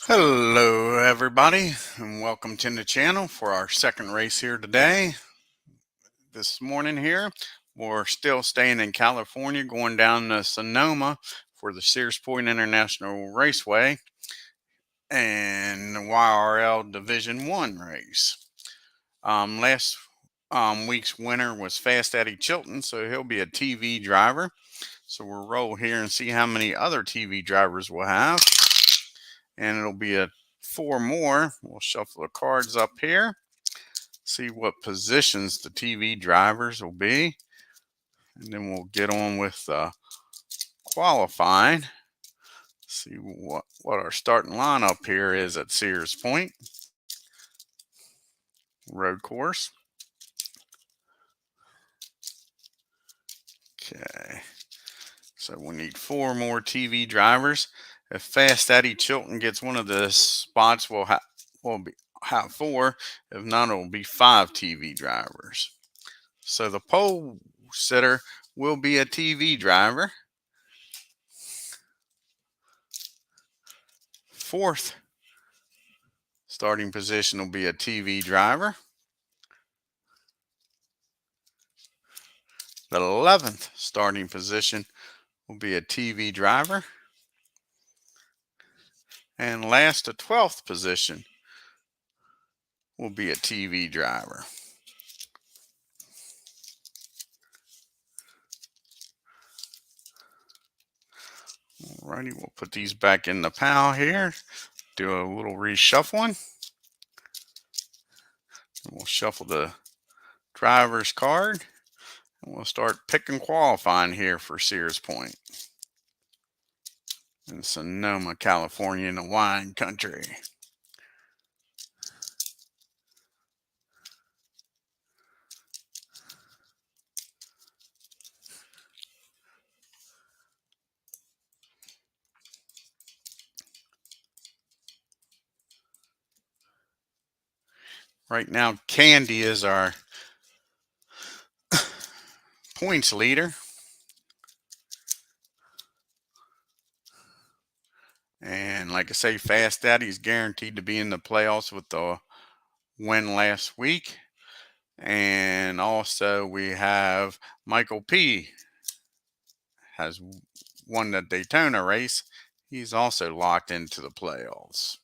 Hello everybody and welcome to the channel for our second race here today. This morning here, we're still staying in California, going down to Sonoma for the Sears Point International Raceway and the Yrl Division 1 race. Last week's winner was Fast Eddie Chilton, so he'll be a TV driver. So we'll roll here and see how many other TV drivers we'll have. And it'll be a 4 more. We'll shuffle the cards up here, see what positions the TV drivers will be, and then we'll get on with qualifying. See what our starting lineup here is at Sears Point road course. Okay, so we need 4 more TV drivers. If Fast Eddie Chilton gets one of the spots, we'll have 4. If not, it'll be 5 TV drivers. So the pole sitter will be a TV driver. 4th starting position will be a TV driver. The 11th starting position will be a TV driver. And last, the 12th position will be a TV driver. Alrighty, we'll put these back in the pile here. Do a little reshuffling. We'll shuffle the driver's card. And we'll start picking qualifying here for Sears Point in Sonoma, California, in the wine country. Right now, Candy is our points leader. And like I say, Fast Daddy's guaranteed to be in the playoffs with the win last week. And also we have Michael P. has won the Daytona race. He's also locked into the playoffs.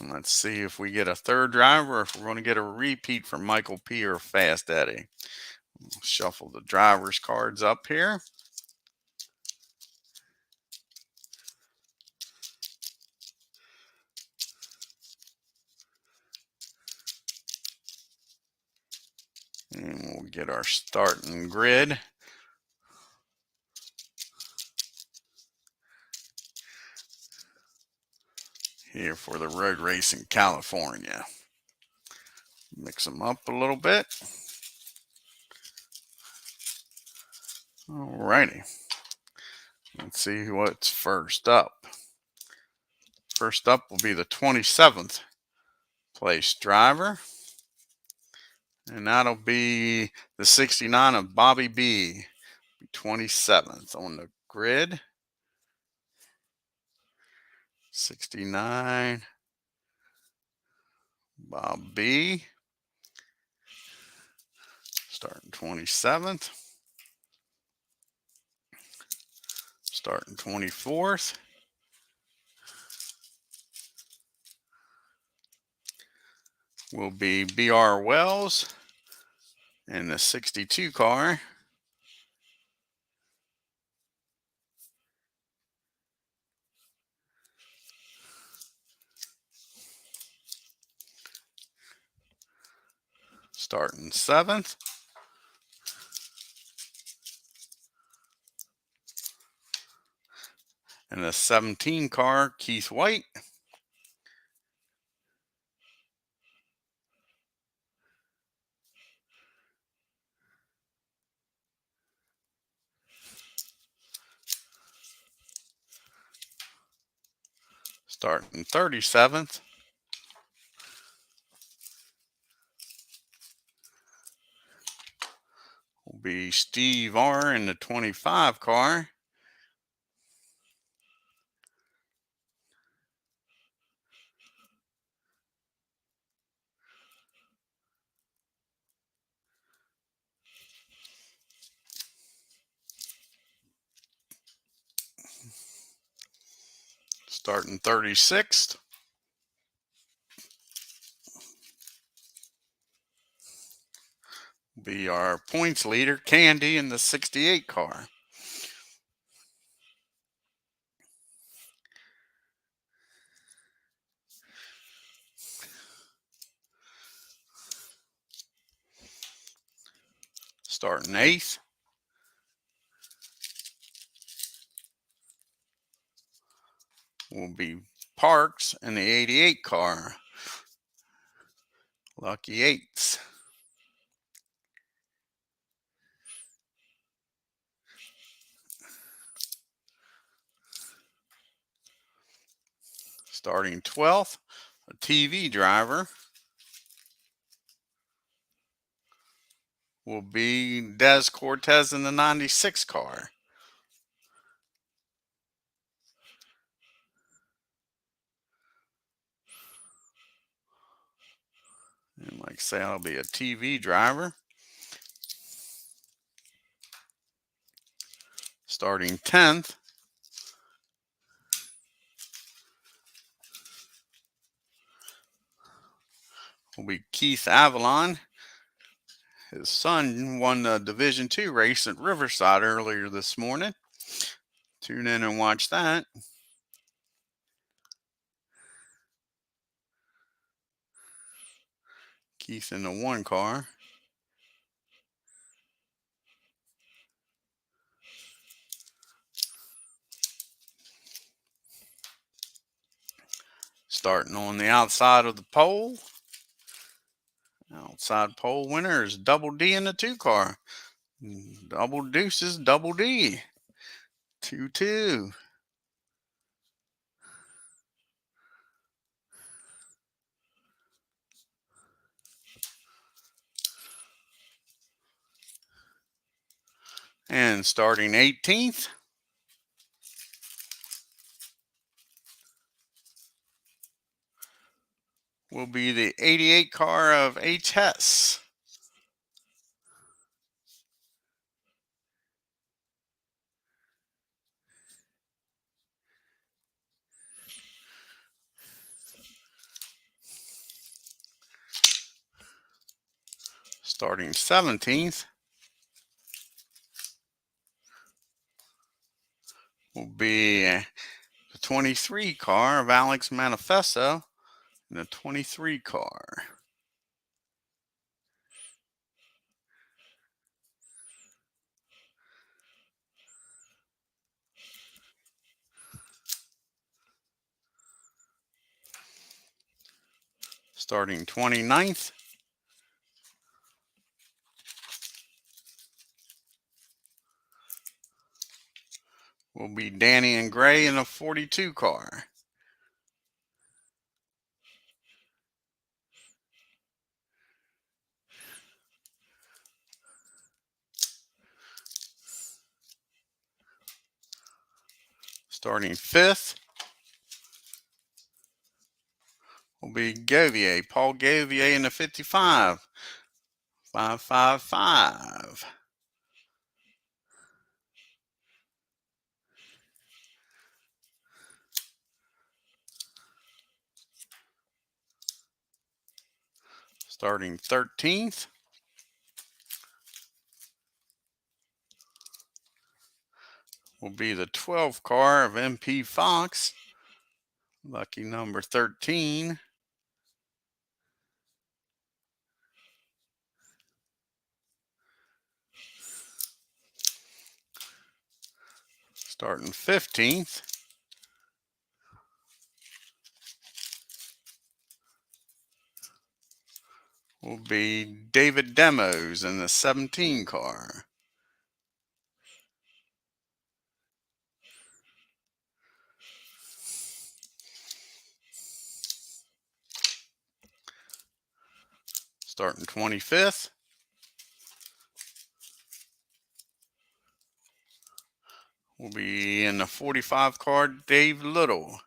And let's see if we get a third driver or if we're going to get a repeat from Michael P. or Fast Eddie. We'll shuffle the driver's cards up here. And we'll get our starting grid. Here for the road race in California. Mix them up a little bit. Alrighty. Let's see what's first up. First up will be the 27th place driver. And that'll be the 69 of Bobby B. 27th on the grid. 69. Bob B. Starting 27th. Starting 24th. Will be B.R. Wells in the 62 car. Starting 7th. And the 17 car, Keith White. Starting 37th. Will be Steve R. in the 25 car. Starting 36th will be our points leader, Candy, in the 68 car. Starting 8th will be Parks in the 88 car. Lucky 8s. Starting 12th, a TV driver will be Des Cortez in the 96 car. And like I say, I'll be a TV driver. Starting 10th will be Keith Avalon. His son won the Division II race at Riverside earlier this morning. Tune in and watch that. Keith in the 1 car. Starting on the outside of the pole. Outside pole winner is Double D in the 2 car. Double deuces, Double D. 2-2. And starting 18th will be the 88 car of HS. Starting 17th will be the 23 car of Alex Manifesto in the 23 car. Starting 29th will be Danny and Gray in a 42 car. Starting 5th will be Gavier, Paul Gavier in the 55. 555. Starting 13th will be the 12 car of MP Fox. Lucky number 13. Starting 15th will be David Demos in the 17 car. Starting 25th will be in the 45 car, Dave Little.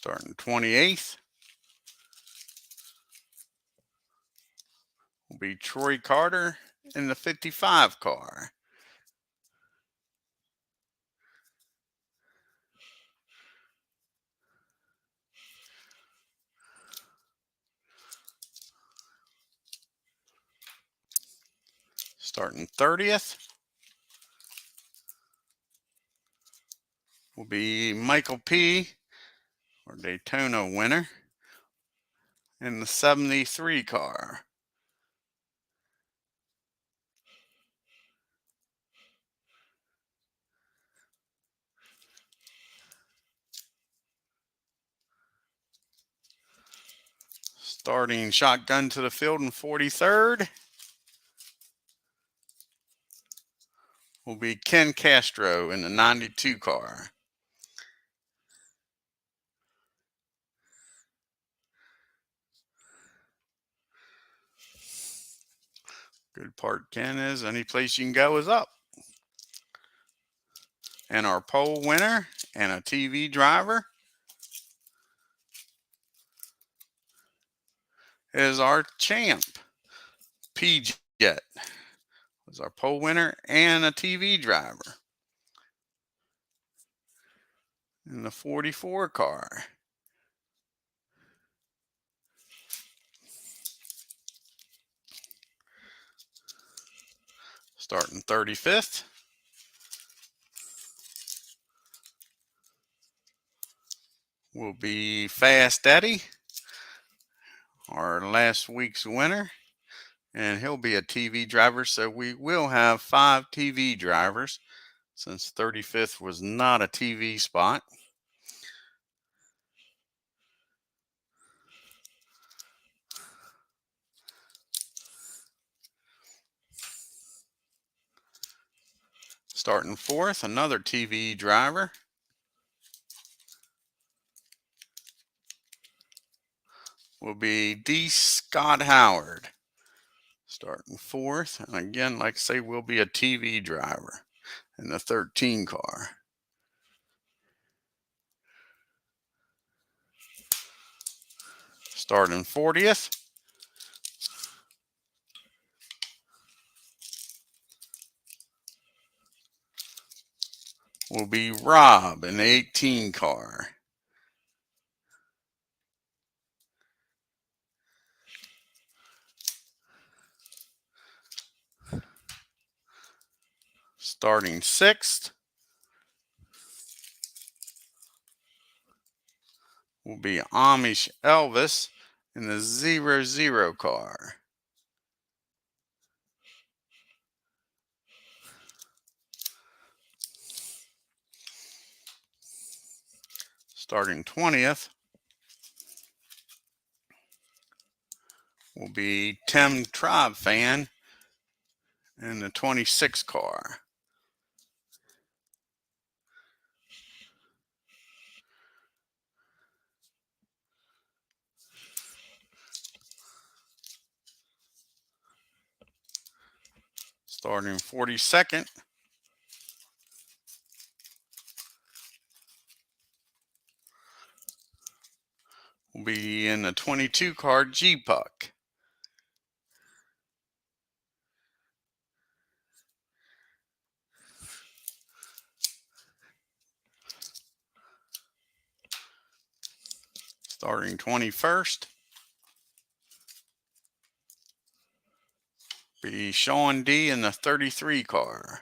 Starting 28th will be Troy Carter in the 55 car. Starting 30th will be Michael P., our Daytona winner, in the 73 car. Starting shotgun to the field in 43rd will be Ken Castro in the 92 car. Good part, Ken, is any place you can go is up. And our pole winner and a TV driver is our champ, P-Jet. Was our pole winner and a TV driver in the 44 car. Starting 35th will be Fast Eddie, our last week's winner, and he'll be a TV driver, so we will have 5 TV drivers since 35th was not a TV spot. Starting 4th, another TV driver will be D. Scott Howard. Starting 4th, and again, like I say, will be a TV driver in the 13 car. Starting 40th will be Rob in the 18 car. Starting 6th will be Amish Elvis in the 00 car. Starting 20th will be Tim Tribe Fan in the 26 car. Starting 42nd will be in the 22 car G-Puck. Starting 21st be Sean D in the 33 car.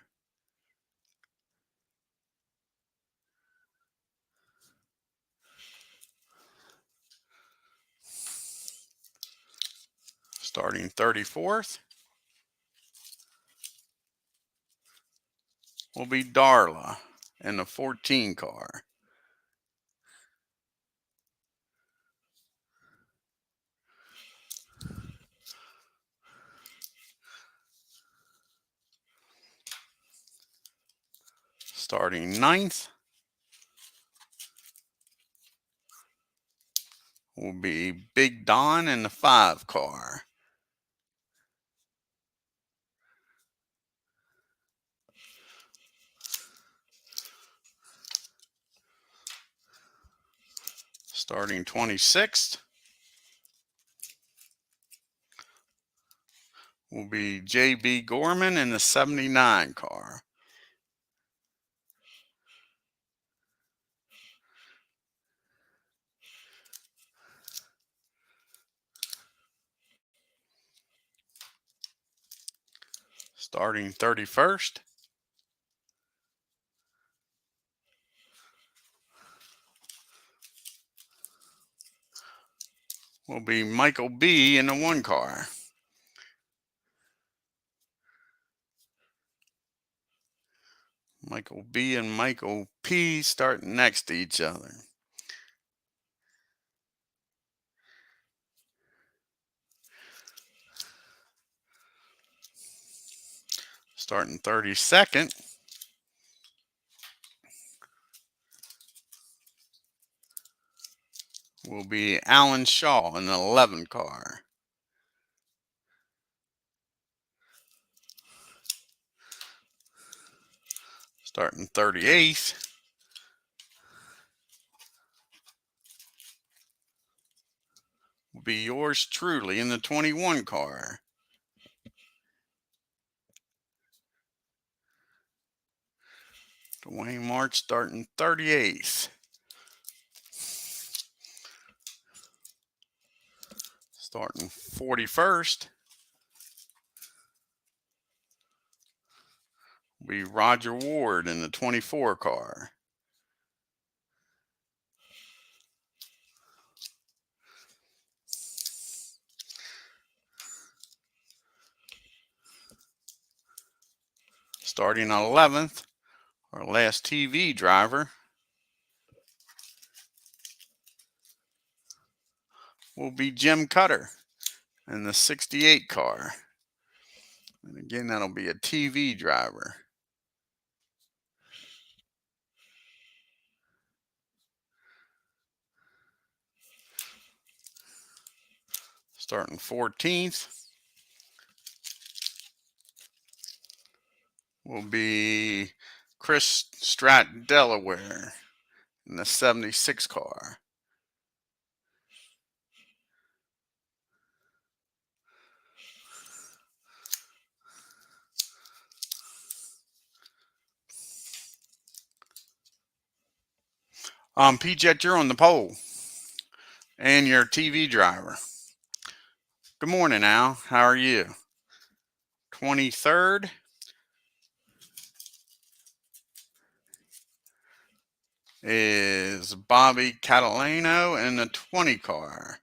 Starting 34th will be Darla in the 14 car. Starting 9th will be Big Don in the 5 car. Starting 26th will be J.B. Gorman in the 79 car. Starting 31st will be Michael B. in the 1 car. Michael B. and Michael P. starting next to each other. Starting 32nd will be Alan Shaw in the 11 car. Starting 38th will be yours truly in the 21 car. Dwayne March starting 38th. Starting 41st will be Roger Ward in the 24 car. Starting 11th, our last TV driver will be Jim Cutter in the 68 car. And again, that'll be a TV driver. Starting 14th will be Chris Stratton, Delaware in the 76 car. P-Jet, you're on the pole and your TV driver. Good morning, Al. How are you? 23rd is Bobby Catalano in the 20 car.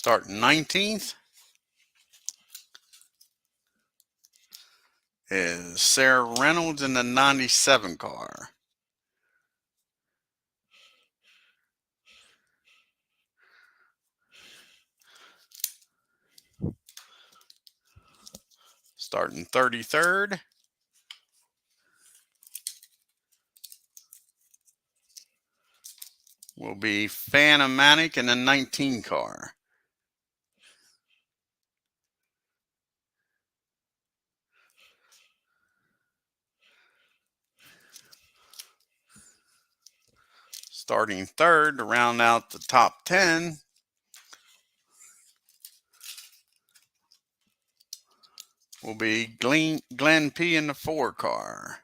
Starting 19th is Sarah Reynolds in the 97 car. Starting 33rd will be Phantomatic in the 19 car. Starting 3rd to round out the top 10 will be Glenn P. in the 4 car.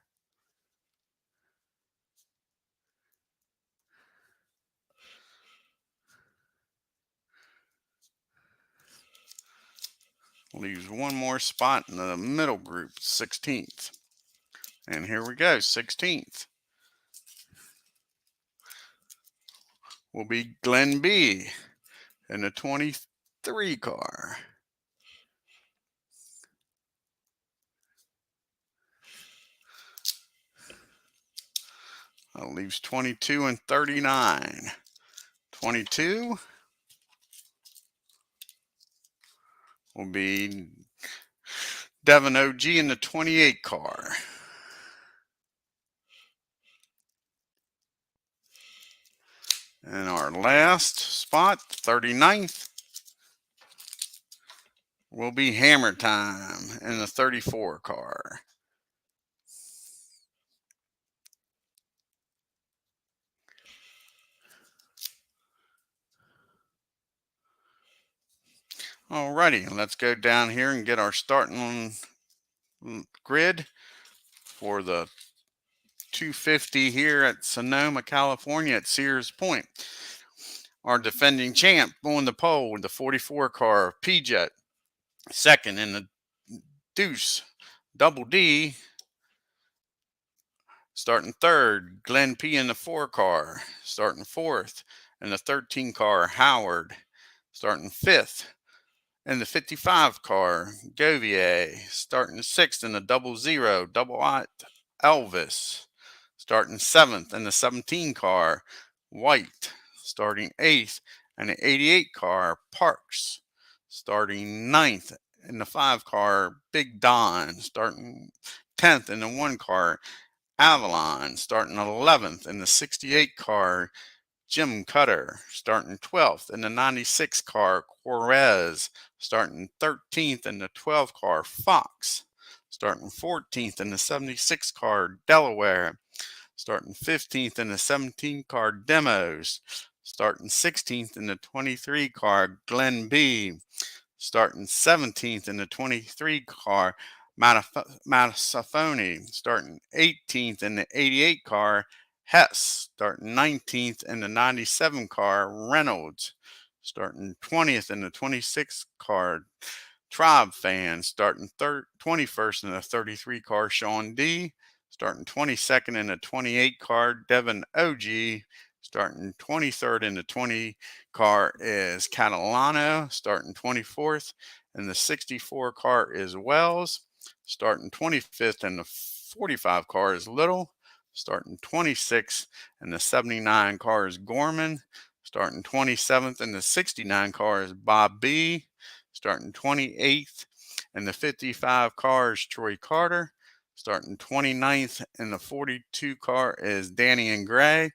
Leaves one more spot in the middle group, 16th. And here we go, 16th will be Glenn B. in the 23 car. That leaves 22 and 39. 22 will be Devin OG in the 28 car. And our last spot, 39th, will be Hammer Time in the 34 car. Alrighty, let's go down here and get our starting grid for the 250 here at Sonoma, California at Sears Point. Our defending champ on the pole with the 44 car, P-Jet. Second in the Deuce, Double D. Starting third, Glenn P in the 4 car. Starting fourth in the 13 car, Howard. Starting fifth in the 55 car, Govier. Starting sixth in the 00, Double Ott, Elvis. Starting seventh in the 17 car, White. Starting eighth in the 88 car, Parks. Starting ninth in the 5 car, Big Don. Starting 10th in the 1 car, Avalon. Starting 11th in the 68 car, Jim Cutter. Starting 12th in the 96 car, Juarez. Starting 13th in the 12 car, Fox. Starting 14th in the 76 car, Delaware. Starting 15th in the 17 car, Demos. Starting 16th in the 23 car, Glen B. Starting 17th in the 23 car, Matasafoni. Starting 18th in the 88 car, Hess. Starting 19th in the 97 car, Reynolds. Starting 20th in the 26 car, Tribe Fan. Starting 21st in the 33 car, Sean D. Starting 22nd in the 28 car, Devin OG. Starting 23rd in the 20 car is Catalano. Starting 24th in the 64 car is Wells. Starting 25th in the 45 car is Little. Starting 26th in the 79 car is Gorman. Starting 27th in the 69 car is Bob B. Starting 28th in the 55 car is Troy Carter. Starting 29th in the 42 car is Danny and Gray.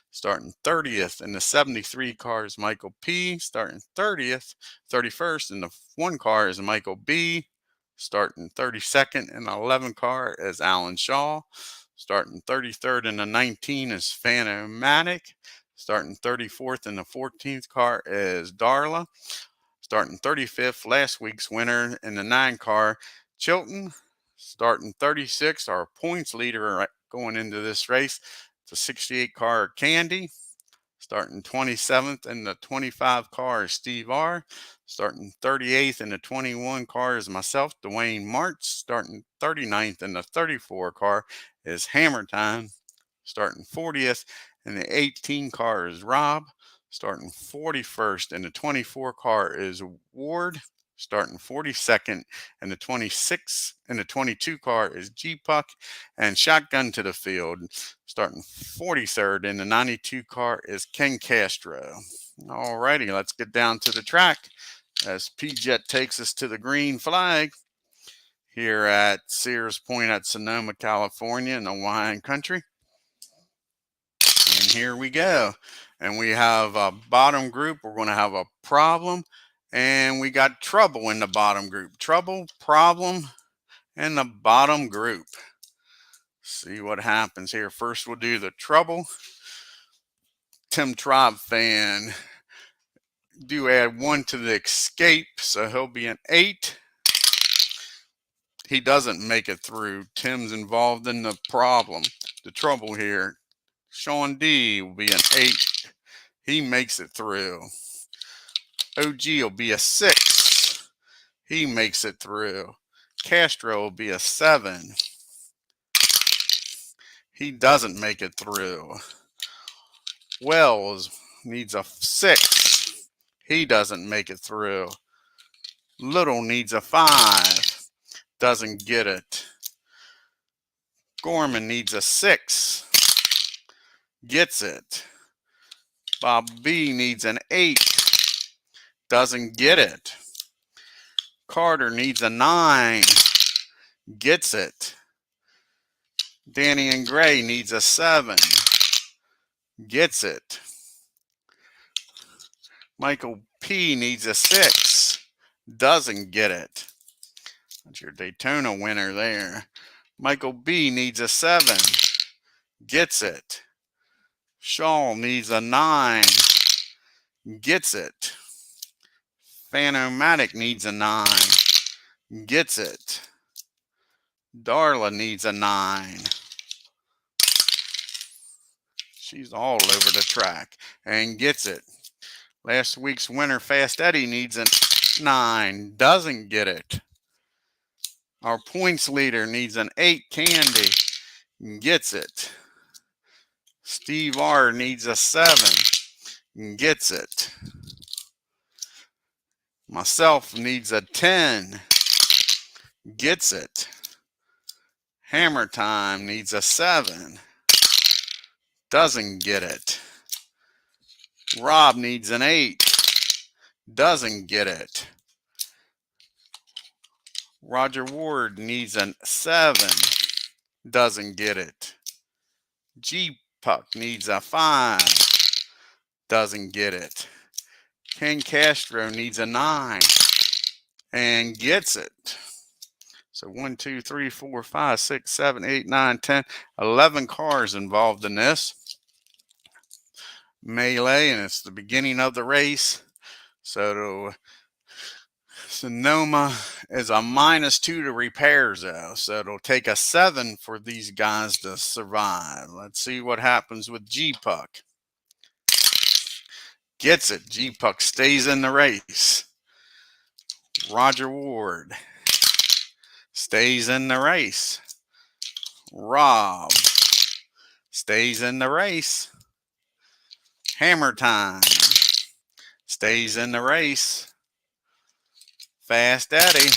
Starting 30th in the 73 car is Michael P. Starting 31st in the 1 car is Michael B. Starting 32nd in the 11 car is Alan Shaw. Starting 33rd in the 19 is Phanomatic. Starting 34th in the 14th car is Darla. Starting 35th, last week's winner in the 9 car, Chilton. Starting 36th, our points leader going into this race, the 68 car, Candy. Starting 27th in the 25 car is Steve R. Starting 38th in the 21 car is myself, Dwayne March. Starting 39th in the 34 car is Hammer Time. Starting 40th in the 18 car is Rob. Starting 41st in the 24 car is Ward. Starting 42nd in the 26 and the 22 car is G-Puck. And shotgun to the field. Starting 43rd in the 92 car is Ken Castro. Alrighty, let's get down to the track as P-Jet takes us to the green flag here at Sears Point at Sonoma, California in the wine country. And here we go. And we have a bottom group. We're going to have a problem. And we got trouble in the bottom group. Trouble, problem, in the bottom group. See what happens here. First, we'll do the trouble. Tim Tribe Fan. Do add 1 to the escape. So he'll be an 8. He doesn't make it through. Tim's involved in the problem. The trouble here. Sean D will be an 8. He makes it through. OG will be a 6. He makes it through. Castro will be a 7. He doesn't make it through. Wells needs a 6. He doesn't make it through. Little needs a 5. Doesn't get it. Gorman needs a 6. Gets it. Bob B needs an 8. Doesn't get it. Carter needs a 9. Gets it. Danny and Gray needs a 7. Gets it. Michael P needs a 6. Doesn't get it. That's your Daytona winner there. Michael B needs a 7. Gets it. Shaw needs a 9. Gets it. Phanomatic needs a 9. Gets it. Darla needs a 9. She's all over the track and gets it. Last week's winner, Fast Eddie, needs a 9. Doesn't get it. Our points leader needs an 8. Candy. Gets it. Steve R needs a 7. Gets it. Myself needs a 10. Gets it. Hammer Time needs a 7. Doesn't get it. Rob needs an 8. Doesn't get it. Roger Ward needs a 7. Doesn't get it. G Puck needs a 5. Doesn't get it. Ken Castro needs a 9 and gets it. So 1, 2, 3, 4, 5, 6, 7, 8, 9, 10, 11 cars involved in this melee, and it's the beginning of the race. So Sonoma is a -2 to repairs though, so it'll take a 7 for these guys to survive. Let's see what happens with G-Puck. Gets it. G-Puck stays in the race. Roger Ward stays in the race. Rob stays in the race. Hammer Time stays in the race. Fast Eddie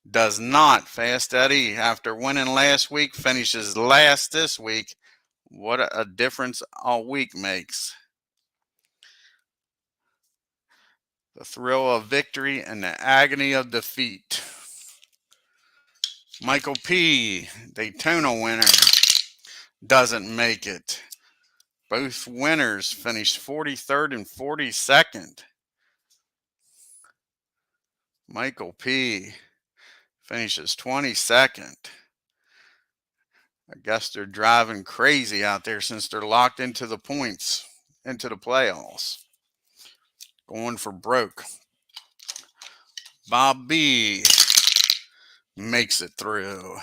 does not. Fast Eddie, after winning last week, finishes last this week. What a difference a week makes. The thrill of victory and the agony of defeat. Michael P, Daytona winner, doesn't make it. Both winners finished 43rd and 42nd. Michael P finishes 22nd. I guess they're driving crazy out there since they're locked into the points, into the playoffs. Going for broke. Bob B makes it through.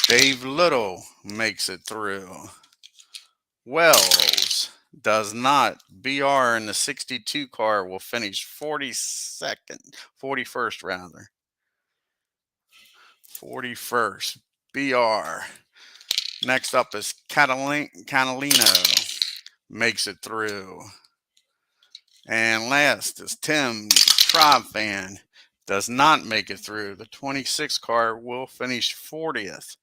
Dave Little makes it through. Wells does not. BR in the 62 car will finish 41st rather. 41st. BR. Next up is Catalino. Makes it through. And last is Tim Tribe Fan. Does not make it through. The 26 car will finish 40th.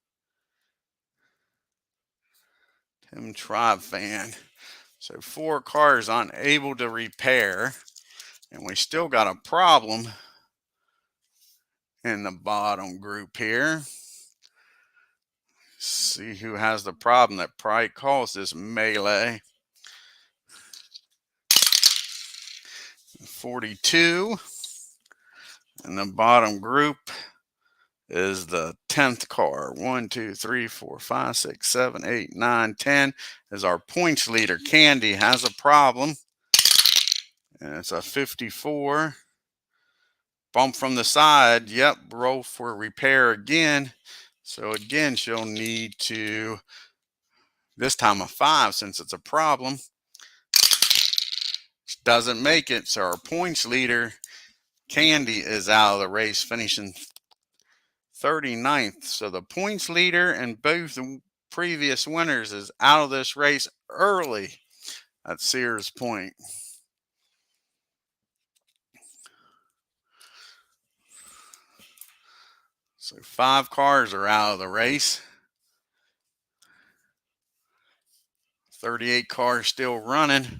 Tim Tribe Fan. So 4 cars unable to repair. And we still got a problem in the bottom group here. See who has the problem that probably caused this melee. 42. And the bottom group is the 10th car. 1, 2, 3, 4, 5, 6, 7, 8, 9, 10 is our points leader. Candy has a problem. And it's a 54. Bump from the side. Yep, roll for repair again. So again, she'll need to, this time a 5 since it's a problem. Doesn't make it. So our points leader, Candy, is out of the race, finishing 39th. So the points leader and both the previous winners is out of this race early at Sears Point. So 5 cars are out of the race. 38 cars still running.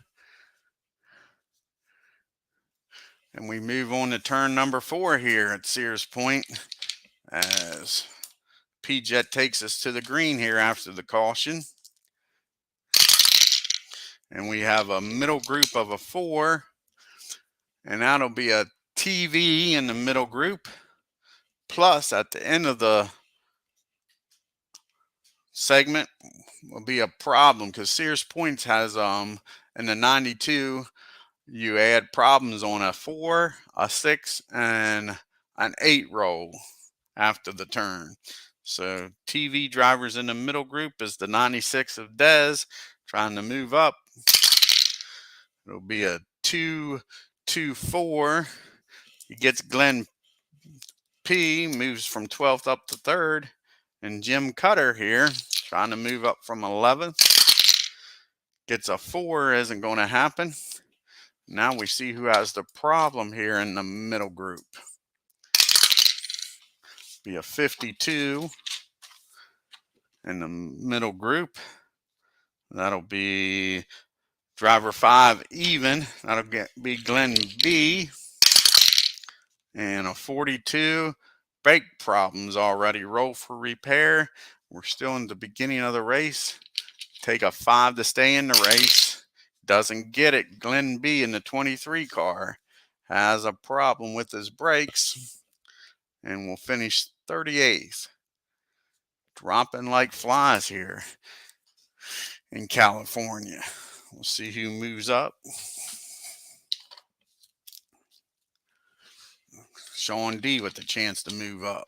And we move on to turn number 4 here at Sears Point as P-Jet takes us to the green here after the caution. And we have a middle group of a 4. And that'll be a TV in the middle group. Plus, at the end of the segment will be a problem because Sears Points has in the 92 you add problems on a 4, a 6, and an 8 roll after the turn. So TV drivers in the middle group is the 96 of Dez trying to move up. It'll be a 2-2-4. He gets Glenn P, moves from 12th up to 3rd. And Jim Cutter here, trying to move up from 11th. Gets a 4, isn't going to happen. Now we see who has the problem here in the middle group. Be a 52 in the middle group. That'll be driver 5 even. That'll be Glenn B. And a 42. Brake problems already. Roll for repair. We're still in the beginning of the race. Take a 5 to stay in the race. Doesn't get it. Glenn B in the 23 car has a problem with his brakes and will finish 38th. Dropping like flies here in California. We'll see who moves up. Sean D with the chance to move up.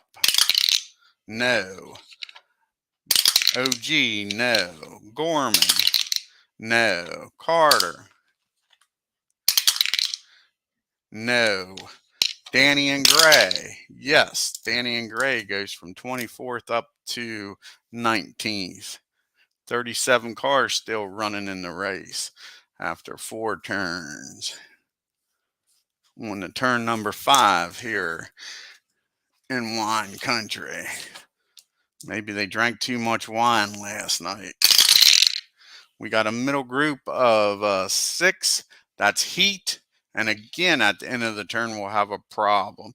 No. OG, no. Gorman, no. Carter, no. Danny and Gray, yes. Danny and Gray goes from 24th up to 19th. 37 cars still running in the race after 4 turns. On to turn number 5 here in wine country. Maybe they drank too much wine last night. We got a middle group of 6. That's Heat. And again, at the end of the turn, we'll have a problem.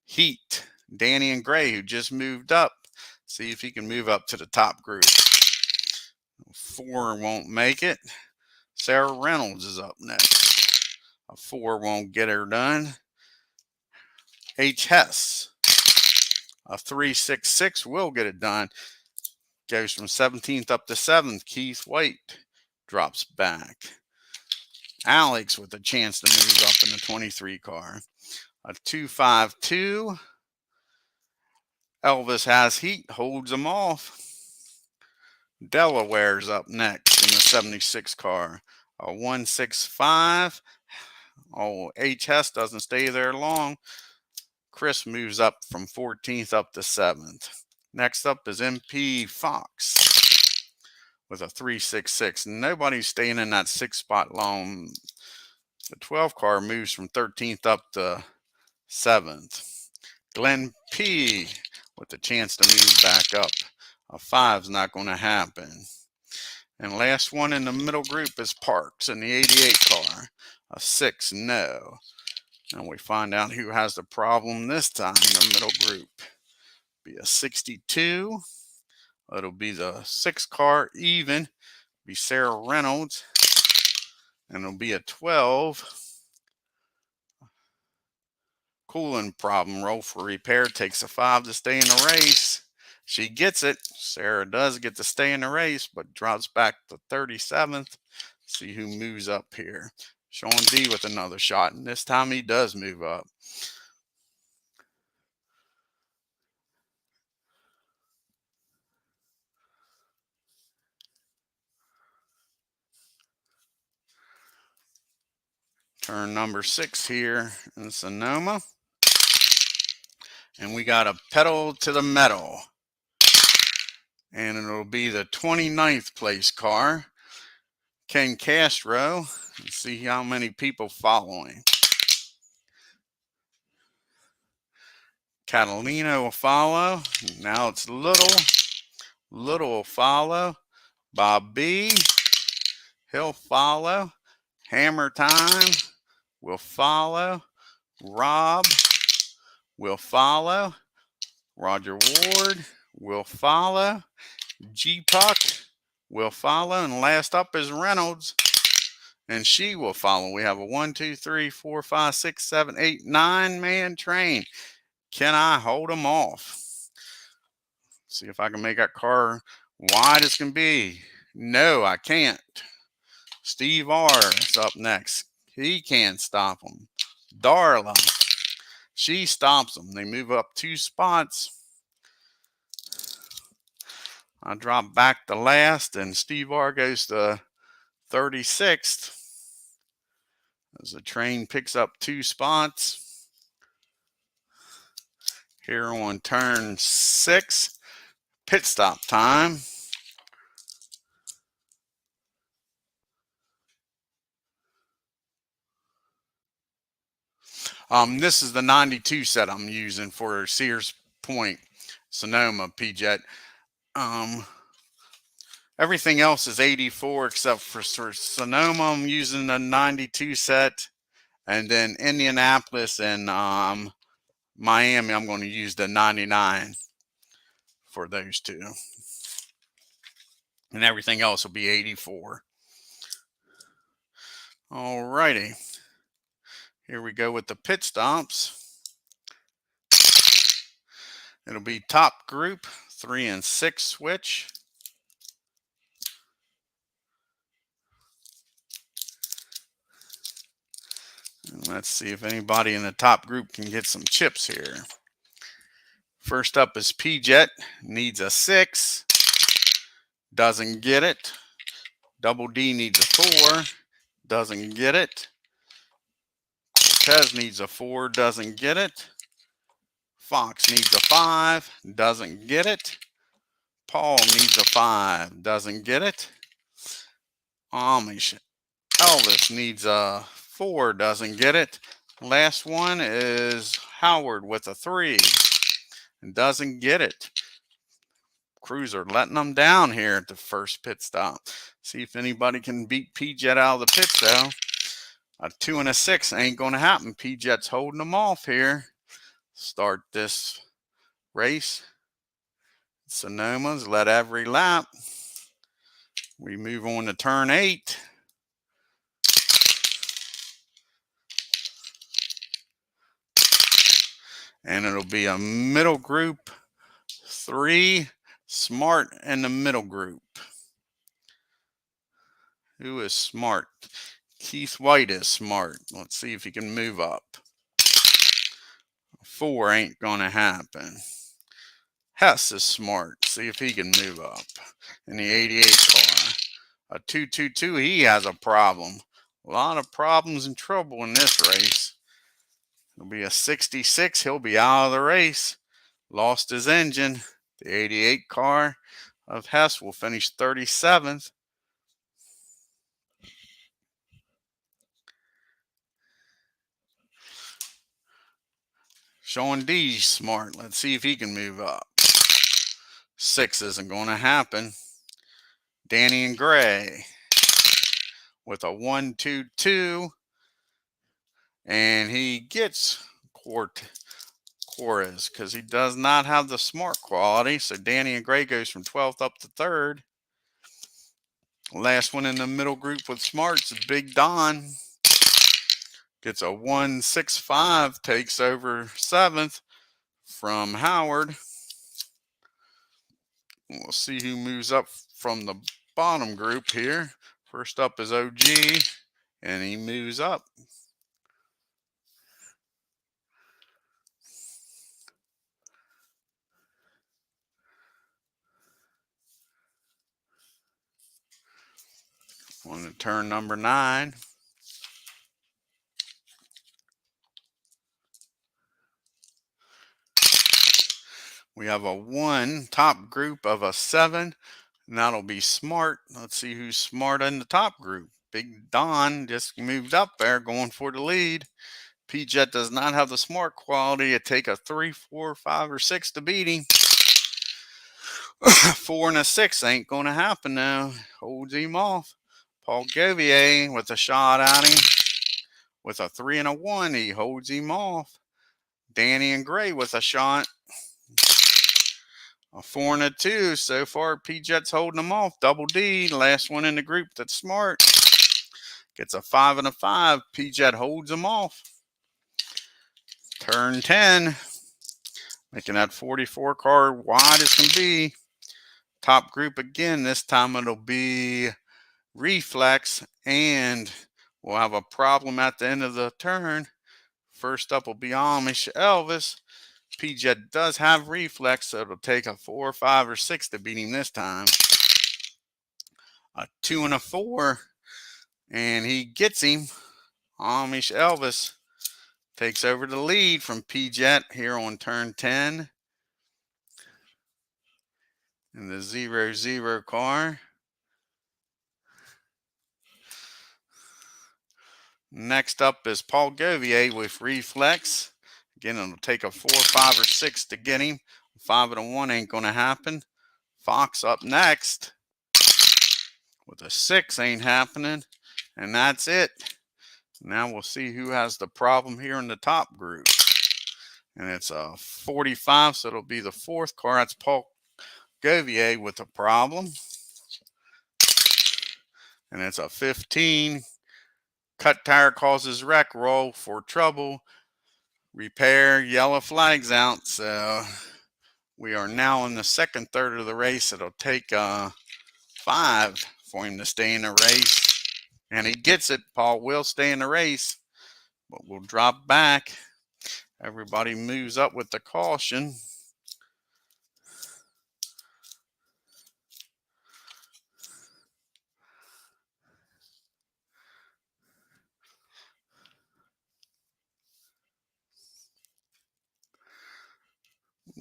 Heat. Danny and Gray, who just moved up. See if he can move up to the top group. 4 won't make it. Sarah Reynolds is up next. A 4 won't get her done. H. Hess. A 366 will get it done. Goes from 17th up to 7th. Keith White drops back. Alex with a chance to move up in the 23 car. A 252. Elvis has heat, holds them off. Delaware's up next in the 76 car. A 165. Oh, HS doesn't stay there long. Chris moves up from 14th up to 7th. Next up is MP Fox with a 366. Nobody's staying in that 6 spot long. The 12 car moves from 13th up to 7th. Glenn P with the chance to move back up. A 5's not going to happen. And last one in the middle group is Parks in the 88 car. A 6, no. And we find out who has the problem this time in the middle group. Be a 62. It'll be the 6 car even. Be Sarah Reynolds. And it'll be a 12. Cooling problem. Roll for repair. Takes a 5 to stay in the race. She gets it. Sarah does get to stay in the race, but drops back to 37th. See who moves up here. Sean D with another shot, and this time he does move up. Turn number 6 here in Sonoma. And we got a pedal to the metal. And it'll be the 29th place car. Ken Castro. Let's see how many people following. Catalina will follow. Now it's Little. Little will follow. Bob B. He'll follow. Hammer Time will follow. Rob will follow. Roger Ward will follow. G-Puck will follow. And last up is Reynolds. and she will follow. We have a 1, 2, 3, 4, 5, 6, 7, 8, 9-man train. Can I hold them off? See if I can make that car wide as can be. No, I can't. Steve R is up next. He can't stop them. Darla, she stops them. They move up 2 spots. I drop back to last, and Steve R goes to 36th as the train picks up 2 spots. Here on turn 6, pit stop time. This is the 92 set I'm using for Sears Point, Sonoma, PJet. Everything else is 84 except for Sonoma. I'm using the 92 set, and then Indianapolis and Miami, I'm going to use the 99 for those two, and everything else will be 84. Alrighty, here we go with the pit stops. It'll be top group 3 and 6 switch. And let's see if anybody in the top group can get some chips here. First up is PJet, needs a 6, doesn't get it. Double D needs a 4, doesn't get it. Cortez needs a 4, doesn't get it. Fox needs a 5, doesn't get it. Paul needs a 5, doesn't get it. Amish Elvis needs a 4, doesn't get it. Last one is Howard with a 3, and doesn't get it. Cruiser letting them down here at the first pit stop. See if anybody can beat PJet out of the pits though. A 2 and a 6 ain't going to happen. PJet's holding them off here. Start this race. Sonoma's led every lap. We move on to turn 8. And it'll be a middle group 3, Smart in the middle group. Who is Smart? Keith White is Smart. Let's see if he can move up. 4 ain't gonna happen. Hess is Smart. See if he can move up in the 88 car. A 222, he has a problem. A lot of problems and trouble in this race. It'll be a 66. He'll be out of the race. Lost his engine. The 88 car of Hess will finish 37th. Sean D. Smart. Let's see if he can move up. 6 isn't going to happen. Danny and Gray with a 1, 2, 2. And he gets Quarez because he does not have the Smart quality. So Danny and Gray goes from 12th up to 3rd. Last one in the middle group with Smarts is Big Don. Gets a 1, 6, 5. Takes over 7th from Howard. We'll see who moves up from the bottom group here. First up is OG, and he moves up. On to turn number 9. We have a 1 top group of a 7, and that'll be Smart. Let's see who's Smart in the top group. Big Don just moved up there going for the lead. PJet does not have the Smart quality. It take a 3, 4, 5, or 6 to beat him. 4 and a 6 ain't going to happen now. Holds him off. Paul Govier with a shot at him. With a 3 and a 1, he holds him off. Danny and Gray with a shot. A 4 and a 2. So far, PJet's holding them off. Double D, last one in the group that's Smart. Gets a 5 and a 5. P-Jet holds him off. Turn 10. Making that 44 car wide as can be. Top group again. This time it'll be reflex, and we'll have a problem at the end of the turn. First up will be Amish Elvis. P-Jet does have reflex, so it'll take a 4, 5, or 6 to beat him this time. A 2 and a 4, and he gets him. Amish Elvis takes over the lead from P-Jet here on turn 10 in the 0-0 car. Next up is Paul Govier with reflex. Again, it'll take a 4, 5, or 6 to get him. 5 and a 1 ain't going to happen. Fox up next with a 6, ain't happening. And that's it. Now we'll see who has the problem here in the top group. And it's a 45, so it'll be the 4th car. That's Paul Govier with a problem. And it's a 15. Cut tire causes wreck, roll for trouble. Repair, yellow flags out. So we are now in the second third of the race. It'll take 5 for him to stay in the race. And he gets it. Paul will stay in the race, but we'll drop back. Everybody moves up with the caution.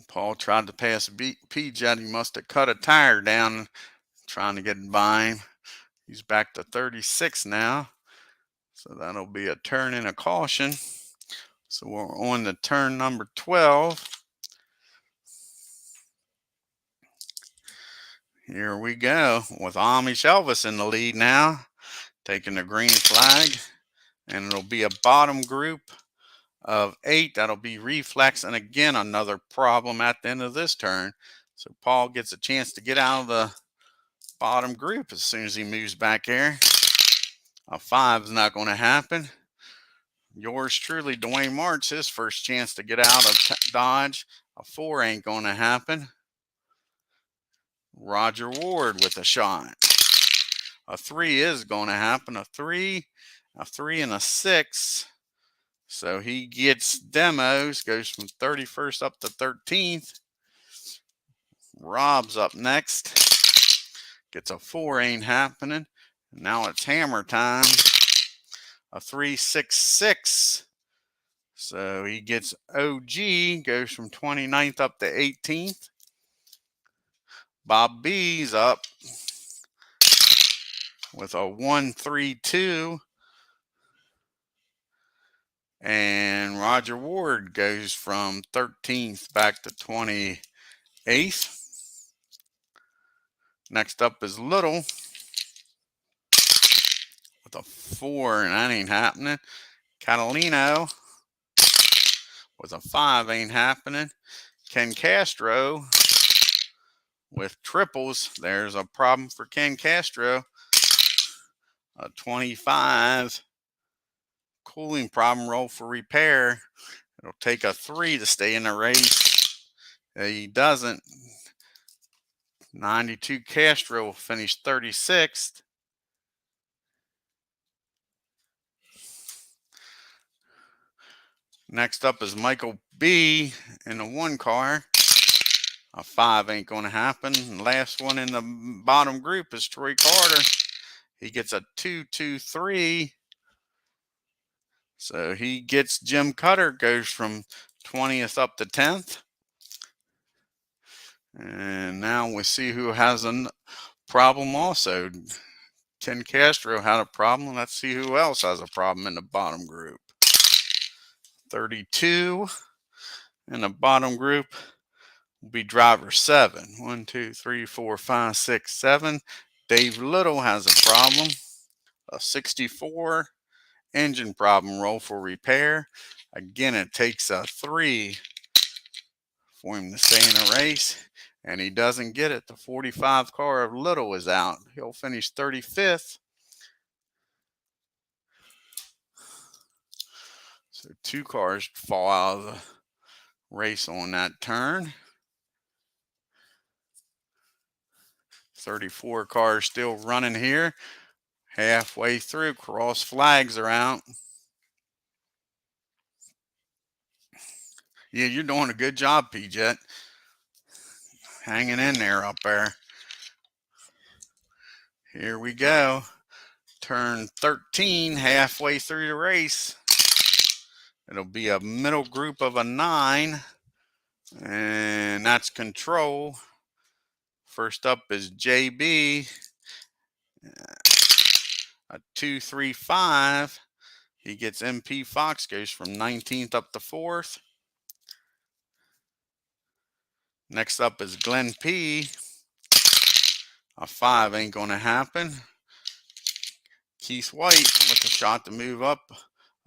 Paul tried to pass P-Jet. He must have cut a tire down trying to get by him. He's back to 36 now. So that'll be a turn and a caution. So we're on to turn number 12. Here we go with Amish Elvis in the lead now, taking the green flag. And it'll be a bottom group of 8. That'll be reflex. And again, another problem at the end of this turn. So Paul gets a chance to get out of the bottom group as soon as he moves back there. A 5 is not going to happen. Yours truly, Dwayne March, his first chance to get out of Dodge. A 4 ain't going to happen. Roger Ward with a shot. A 3 is going to happen. A 3, and a 6. So he gets demos, goes from 31st up to 13th. Rob's up next. Gets a 4, ain't happening. Now it's hammer time. A 3, 6, 6. So he gets OG, goes from 29th up to 18th. Bob B's up with a 1, 3, 2. And Roger Ward goes from 13th back to 28th. Next up is Little with a 4, and that ain't happening. Catalino with a 5, ain't happening. Ken Castro with triples. There's a problem for Ken Castro. A 25. Cooling problem, roll for repair. It'll take a 3 to stay in the race. He doesn't. 92 Castro will finish 36th. Next up is Michael B in the 1 car. A 5 ain't going to happen. Last one in the bottom group is Troy Carter. He gets a 2, 2, 3. So he gets Jim Cutter, goes from 20th up to 10th. And now we see who has a problem also. Ken Castro had a problem. Let's see who else has a problem in the bottom group. 32 in the bottom group will be driver 7. 1, 2, 3, 4, 5, 6, 7. Dave Little has a problem. A 64 engine problem, roll for repair. Again, it takes a 3 for him to stay in the race, and he doesn't get it. The 45 car of Little is out. He'll finish 35th. So 2 cars fall out of the race on that turn. 34 cars still running here. Halfway through, cross flags are out. Yeah, you're doing a good job, P-Jet. Hanging in there up there. Here we go. Turn 13, halfway through the race. It'll be a middle group of a 9. And that's control. First up is JB. A 2-3-5. He gets MP Fox, goes from 19th up to 4th. Next up is Glenn P. A 5 ain't going to happen. Keith White with a shot to move up.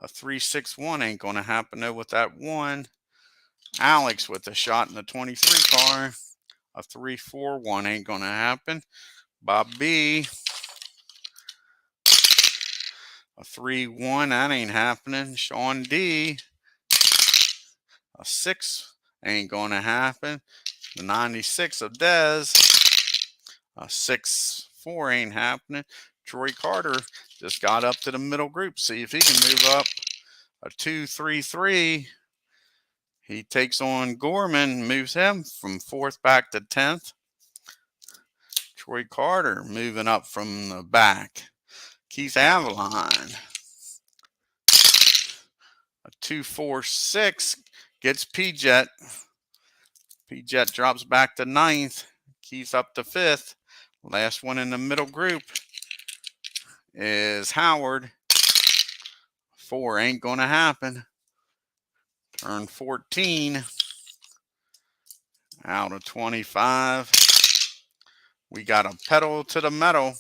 A 3-6-1 ain't going to happen though with that 1. Alex with a shot in the 23 car. A 3-4-1 ain't going to happen. Bob B. A 3-1, that ain't happening. Sean D. A 6 ain't going to happen. The 96 of Dez. A 6-4 ain't happening. Troy Carter just got up to the middle group. See if he can move up. A 2-3-3. He takes on Gorman, moves him from 4th back to 10th. Troy Carter moving up from the back. Keith Avalon. A 2-4-6 gets P-Jet. P-Jet drops back to 9th. Keith up to 5th. Last one in the middle group is Howard. 4 ain't going to happen. Turn 14. Out of 25. We got a pedal to the metal.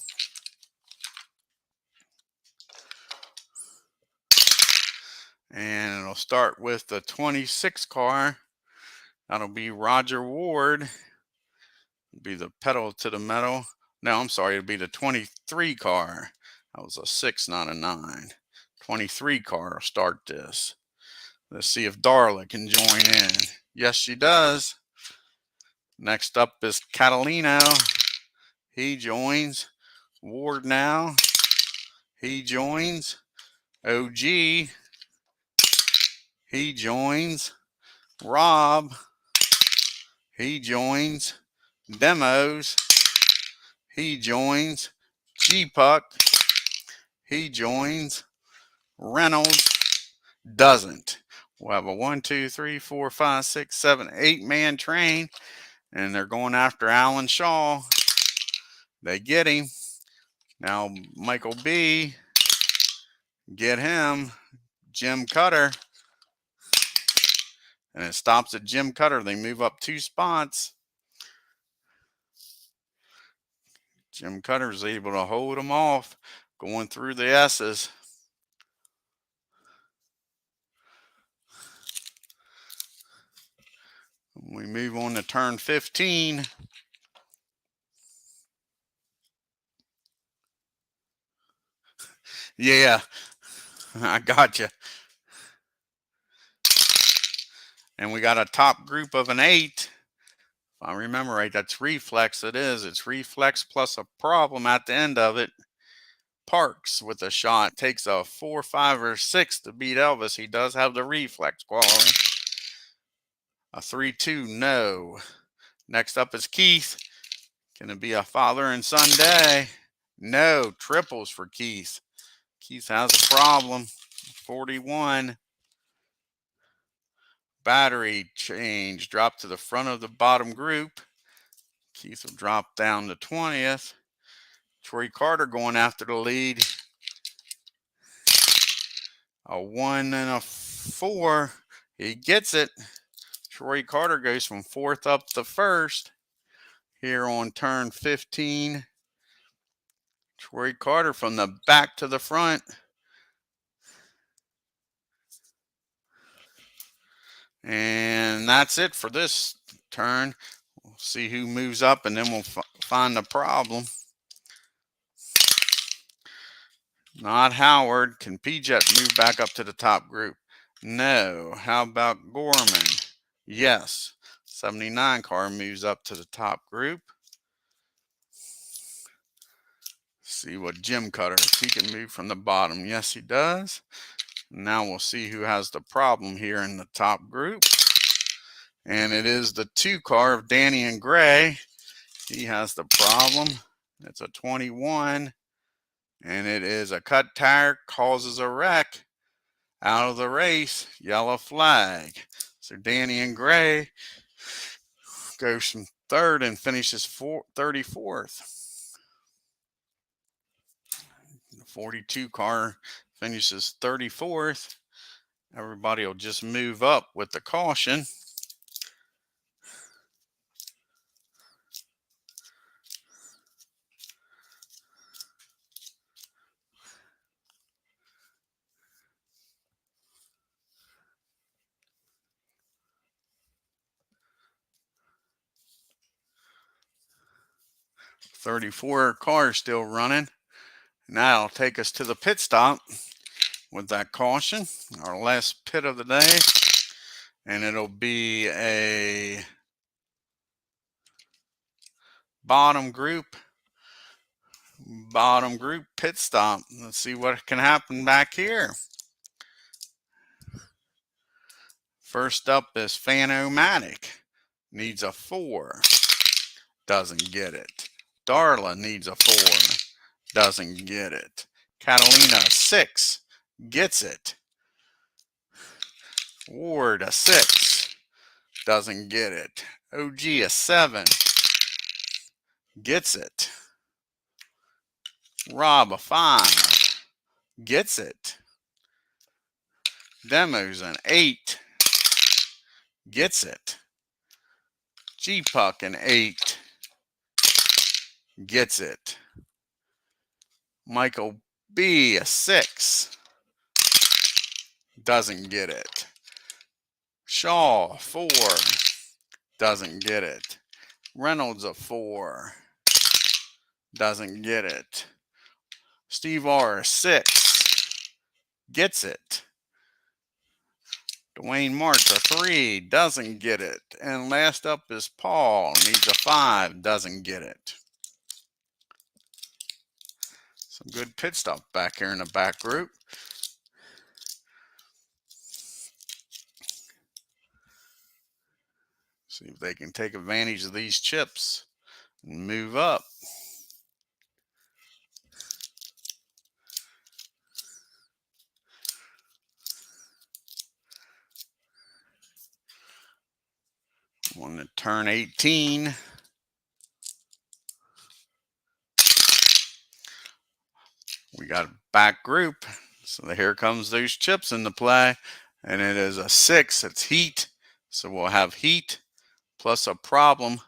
And it'll start with the 26 car. That'll be Roger Ward. It'll be the pedal to the metal. No, I'm sorry. It'll be the 23 car. That was a 6, not a 9. 23 car will start this. Let's see if Darla can join in. Yes, she does. Next up is Catalino. He joins. Ward now. He joins. OG. He joins. Rob. He joins. Demos. He joins. G-Puck. He joins. Reynolds doesn't. We'll have a 1, 2, 3, 4, 5, 6, 7, 8-man train. And they're going after Alan Shaw. They get him. Now Michael B. Get him. Jim Cutter. And it stops at Jim Cutter. They move up 2 spots. Jim Cutter's able to hold them off. Going through the S's. We move on to turn 15. Yeah, I got you. And we got a top group of an 8. If I remember right, that's reflex. It is. It's reflex plus a problem at the end of it. Parks with a shot. Takes a 4, 5, or 6 to beat Elvis. He does have the reflex quality. A 3-2, no. Next up is Keith. Can it be a father and son day? No. Triples for Keith. Keith has a problem. 41. Battery change. Drop to the front of the bottom group. Keith will drop down to 20th. Troy Carter going after the lead. A 1 and a 4. He gets it. Troy Carter goes from 4th up to 1st. Here on turn 15. Troy Carter from the back to the front. And that's it for this turn. We'll see who moves up, and then we'll find the problem. Not Howard. Can P-Jet move back up to the top group? No. How about Gorman? Yes. 79 car moves up to the top group. See what Jim Cutter, if he can move from the bottom. Yes, he does. Now we'll see who has the problem here in the top group. And it is the 2 car of Danny and Gray. He has the problem. It's a 21. And it is a cut tire, causes a wreck. Out of the race, yellow flag. So Danny and Gray goes from 3rd and finishes 34th. The 42 car finishes 34th. Everybody will just move up with the caution. "34 cars still running. Now it'll take us to the pit stop with that caution, our last pit of the day, and it'll be a bottom group pit stop. Let's see what can happen back here. First up is Fan-O-Matic, needs a 4, doesn't get it. Darla needs a 4, doesn't get it. Catalina, 6, gets it. Ward, a 6, doesn't get it. OG, a 7, gets it. Rob, a 5, gets it. Demo's an 8, gets it. G-Puck, an 8, gets it. Michael B, a 6, doesn't get it. Shaw, 4, doesn't get it. Reynolds, a 4, doesn't get it. Steve R, 6, gets it. Dwayne March, a 3, doesn't get it. And last up is Paul, needs a 5, doesn't get it. Some good pit stop back here in the back group. See if they can take advantage of these chips and move up. Want to turn 18. We got a back group. So here comes those chips into play. And it is a 6. It's heat. So we'll have heat plus a problem.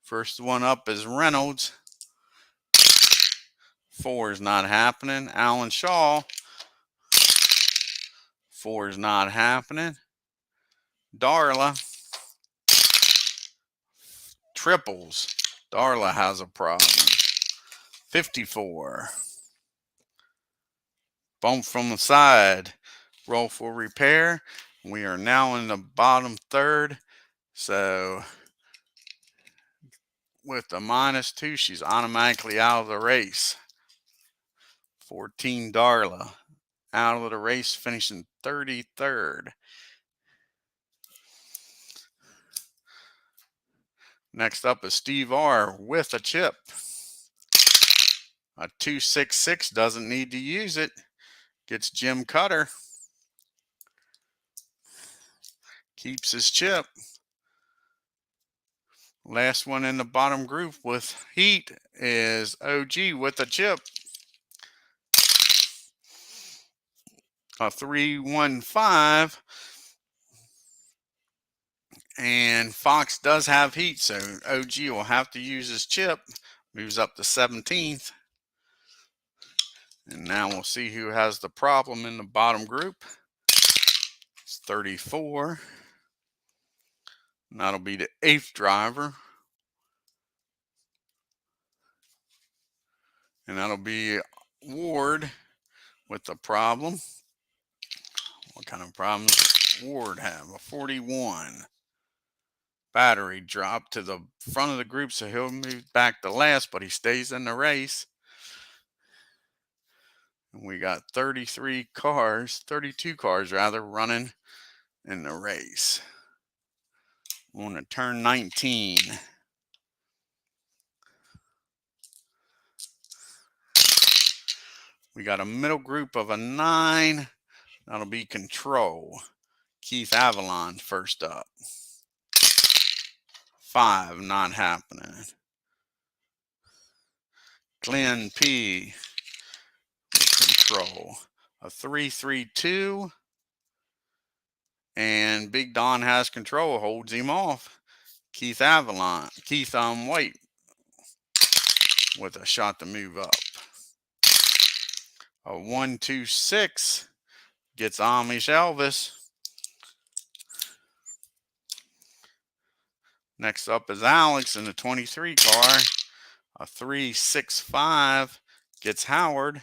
First one up is Reynolds. 4 is not happening. Alan Shaw. 4 is not happening. Darla. Triples. Darla has a problem. 54. Bump from the side. Roll for repair. We are now in the bottom 3rd. So with the -2, she's automatically out of the race. 14, Darla, out of the race, finishing 33rd. Next up is Steve R with a chip. A 266, doesn't need to use it. Gets Jim Cutter. Keeps his chip. Last one in the bottom group with heat is OG with a chip. A 315. And Fox does have heat, so OG will have to use his chip. Moves up to 17th. And now we'll see who has the problem in the bottom group. It's 34. And that'll be the 8th driver. And that'll be Ward with the problem. What kind of problems does Ward have? A 41. Battery dropped to the front of the group, so he'll move back to last, but he stays in the race. And we got 32 cars rather, running in the race. On to turn 19. We got a middle group of a 9. That'll be Control. Keith Avalon first up. 5, not happening. Glenn P. Control. A 3-3-2. And Big Don has Control, holds him off. Keith White with a shot to move up. A 1-2-6 gets Amish Elvis. Next up is Alex in the 23 car. A 3-6-5 gets Howard.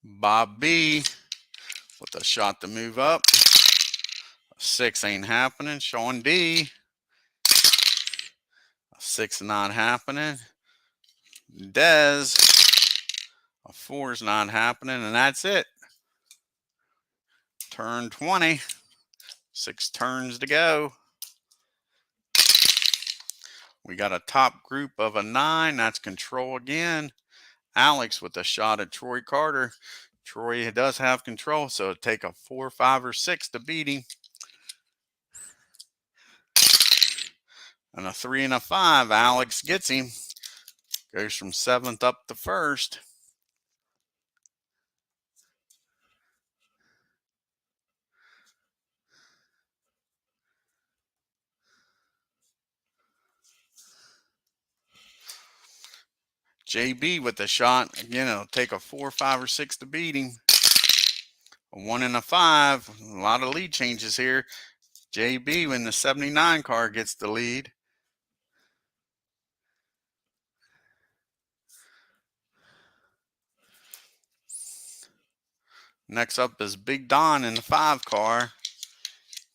Bob B with a shot to move up. A 6 ain't happening. Sean D. A 6 not happening. Dez. A 4's not happening, and that's it. Turn 20. 6 turns to go. We got a top group of a 9. That's Control again. Alex with a shot at Troy Carter. Troy does have Control, so it'll take a 4, 5, or 6 to beat him. And a 3 and a 5. Alex gets him. Goes from 7th up to 1st. JB with the shot. Again, it'll take a 4, 5, or 6 to beat him. A 1 and a 5. A lot of lead changes here. JB in the 79 car gets the lead. Next up is Big Don in the 5 car.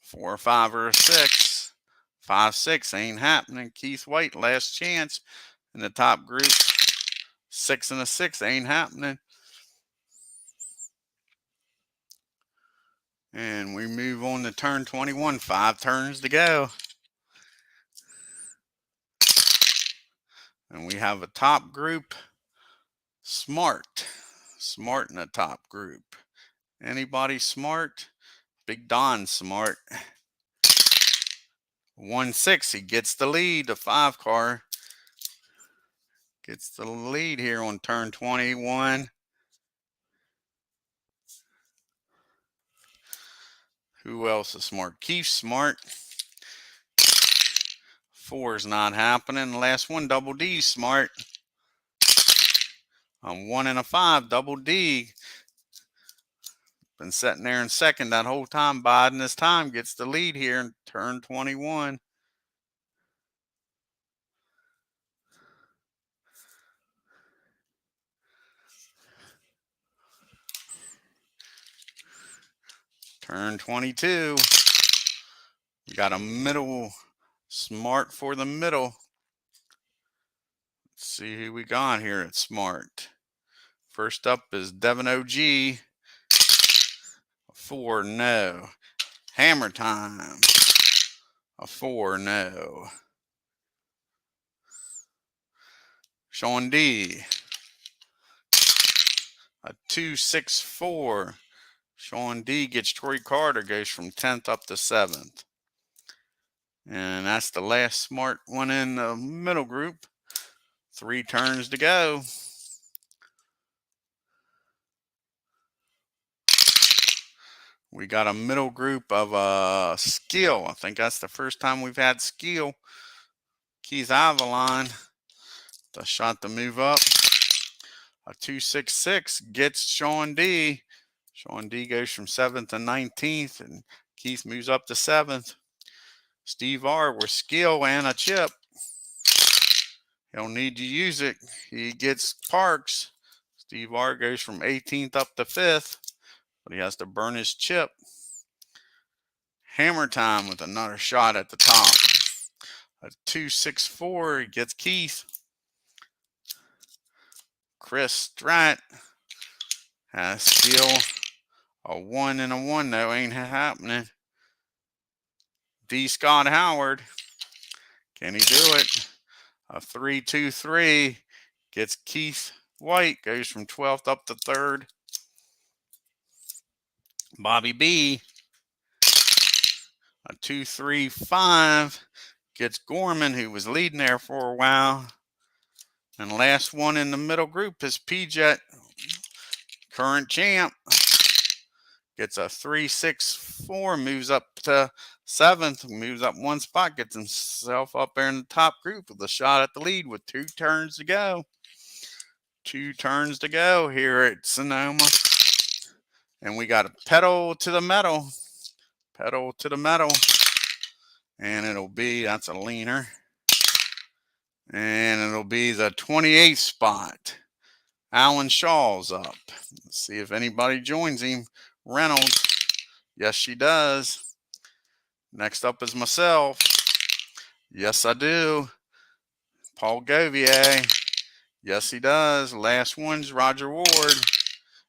4, 5, or 6. 5, 6 ain't happening. Keith White, last chance in the top group. 6 and a 6 ain't happening. And we move on to turn 21. 5 turns to go. And we have a top group. Smart in the top group. Anybody smart? Big Don smart. 1-6, he gets the lead. The 5 car gets the lead here on turn 21. Who else is smart? Keith's smart. 4 is not happening. The last one, Double D's smart. 1 and a 5, Double D. Been sitting there in second that whole time, biding his time. Gets the lead here in turn 21. Turn 22. We got a middle. Smart for the middle. Let's see who we got here at Smart. First up is Devin OG. 4, no. Hammer Time. A 4, no. Sean D. A 2-6-4. Sean D gets Troy Carter, goes from 10th up to 7th. And that's the last smart one in the middle group. 3 turns to go. We got a middle group of Skill. I think that's the first time we've had Skill. Keith Avalon. The shot to move up. A 2-6-6 gets Sean D. Sean D goes from 7th to 19th, and Keith moves up to 7th. Steve R with Skill and a chip. He'll need to use it. He gets Parks. Steve R goes from 18th up to 5th, but he has to burn his chip. Hammer Time with another shot at the top. A 2-6-4, he gets Keith. Chris Strat has still a 1 and a 1, though. Ain't happening. D. Scott Howard. Can he do it? A 3-2-3 gets Keith White. Goes from 12th up to 3rd. Bobby B. A 2-3-5 gets Gorman, who was leading there for a while. And last one in the middle group is P-Jet, current champ. Gets a 3-6-4, moves up to 7th, moves up 1 spot, gets himself up there in the top group with a shot at the lead with 2 turns to go. 2 turns to go here at Sonoma. And we got a pedal to the metal. Pedal to the metal. And it'll be, that's a leaner. And it'll be the 28th spot. Alan Shaw's up. Let's see if anybody joins him. Reynolds. Yes, she does. Next up is myself. Yes, I do. Paul Govier. Yes, he does. Last one's Roger Ward.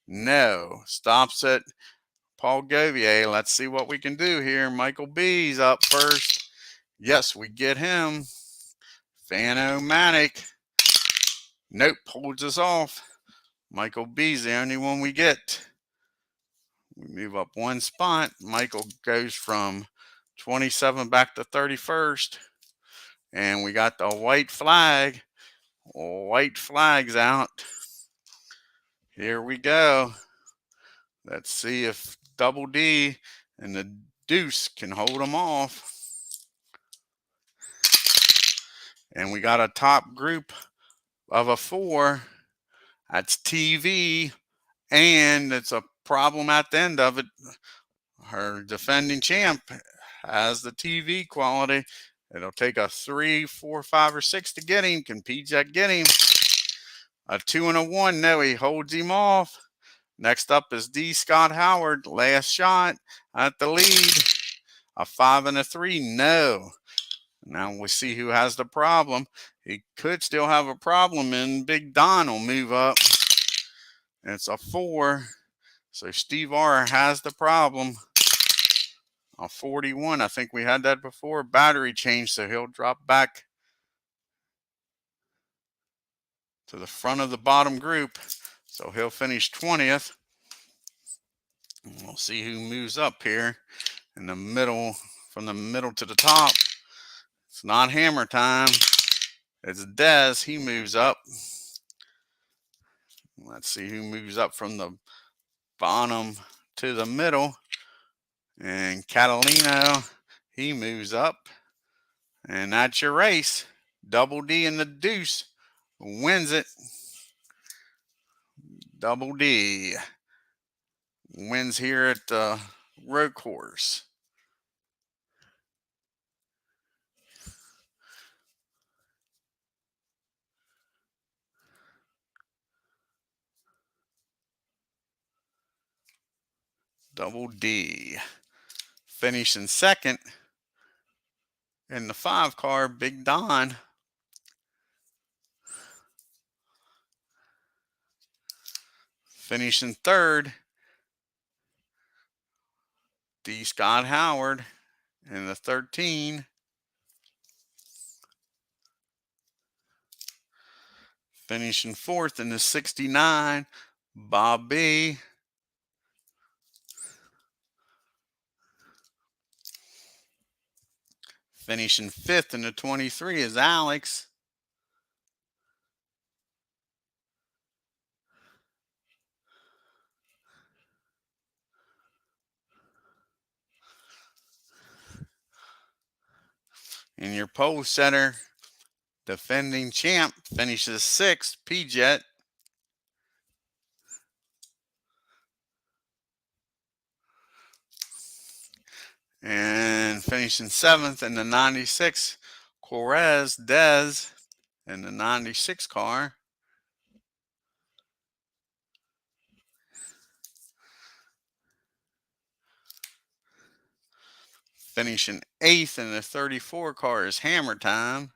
No. Stops at Paul Govier. Let's see what we can do here. Michael B's up first. Yes, we get him. Fan-O-Matic. Nope, holds us off. Michael B's the only one we get. We move up 1 spot. Michael goes from 27 back to 31st. And we got the white flag. White flag's out. Here we go. Let's see if Double D and the Deuce can hold them off. And we got a top group of a 4. That's TV. And it's a problem at the end of it. Her defending champ has the TV quality. It'll take a 3, 4, 5, or 6 to get him. Can P-Jet get him? A 2 and a 1. No, he holds him off. Next up is D. Scott Howard. Last shot at the lead. A 5 and a 3. No. Now we see who has the problem. He could still have a problem, and Big Don will move up. It's a 4. So Steve R has the problem. A 41. I think we had that before. Battery change, so he'll drop back to the front of the bottom group. So he'll finish 20th. And we'll see who moves up here in the middle, from the middle to the top. It's not Hammer Time. It's Dez. He moves up. Let's see who moves up from the bottom to the middle. And Catalino, he moves up. And that's your race. Double D and the Deuce wins it. Double D wins here at the road course. Double D finishing second in the 5 car, Big Don. Finishing third, D. Scott Howard in the 13. Finishing fourth in the 69, Bob B. Finishing 5th in the 23 is Alex. In your pole setter, defending champ finishes 6th, P-Jet. And finishing 7th in the 96, Correz Dez in the 96 car. Finishing 8th in the 34 car is Hammer Time.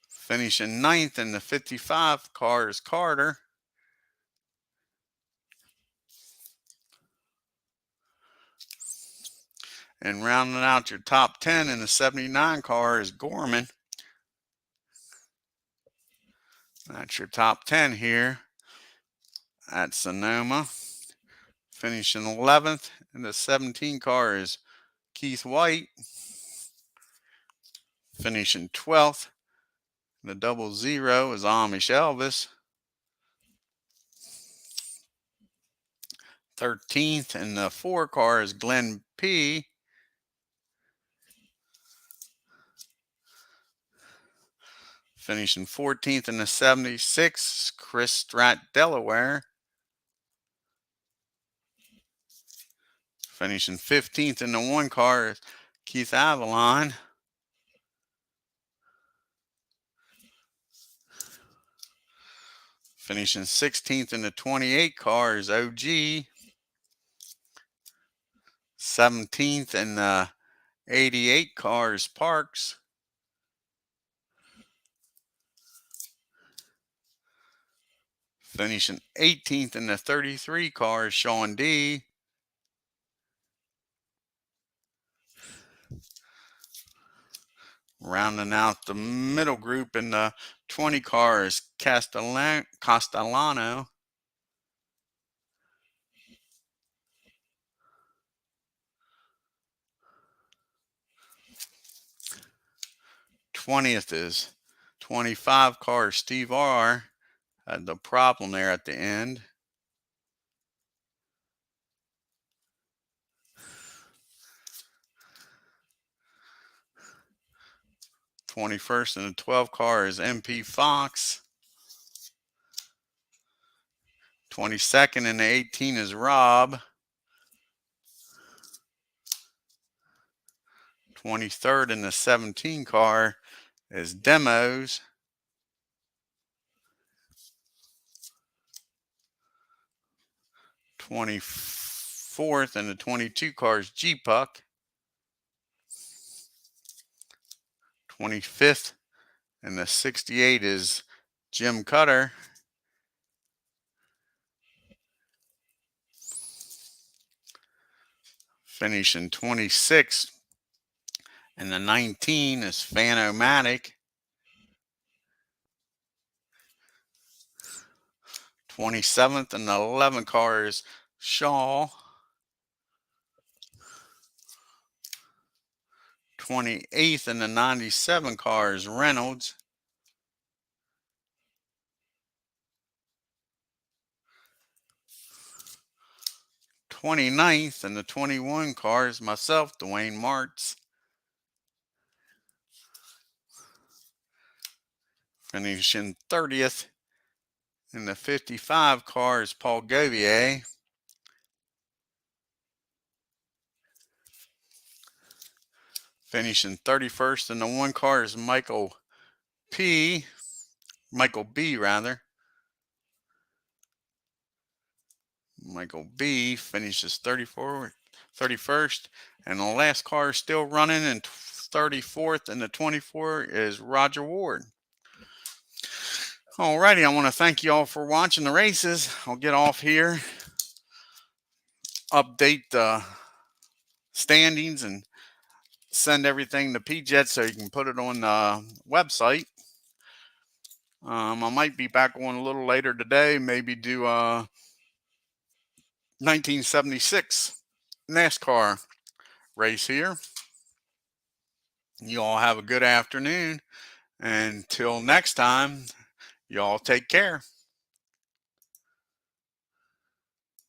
Finishing 9th in the 55 car is Carter. And rounding out your top 10 in the 79 car is Gorman. That's your top 10 here at Sonoma. Finishing 11th in the 17 car is Keith White. Finishing 12th in the 00 is Amish Elvis. 13th in the 4 car is Glenn P. Finishing 14th in the 76, Chris Strat, Delaware. Finishing 15th in the 1 car is Keith Avalon. Finishing 16th in the 28 car is OG. 17th in the 88 car is Parks. Finishing 18th in the 33 car is Sean D. Rounding out the middle group in the 20 car is Castellano. 20th is 25 car Steve R. Had the problem there at the end. 21st in the 12 car is MP Fox. 22nd in the 18 is Rob. 23rd in the 17 car is Demos. 24th in the 22 car is G-Puck. 25th in the 68 is Jim Cutter. Finishing 26th and the 19 is Fan-O-Matic. 27th and the 11 car is Shaw. 28th and the 97 car is Reynolds. 29th and the 21 car is myself, Dwayne Martz. Finishing 30th in the 55 car is Paul Govier. Finishing 31st in the 1 car is Michael B. Michael B finishes 31st. And the last car is still running, and 34th and the 24 is Roger Ward. Alrighty, I want to thank you all for watching the races. I'll get off here, update the standings, and send everything to PJet so you can put it on the website. I might be back on a little later today, maybe do 1976 NASCAR race here. You all have a good afternoon. Until next time, y'all take care.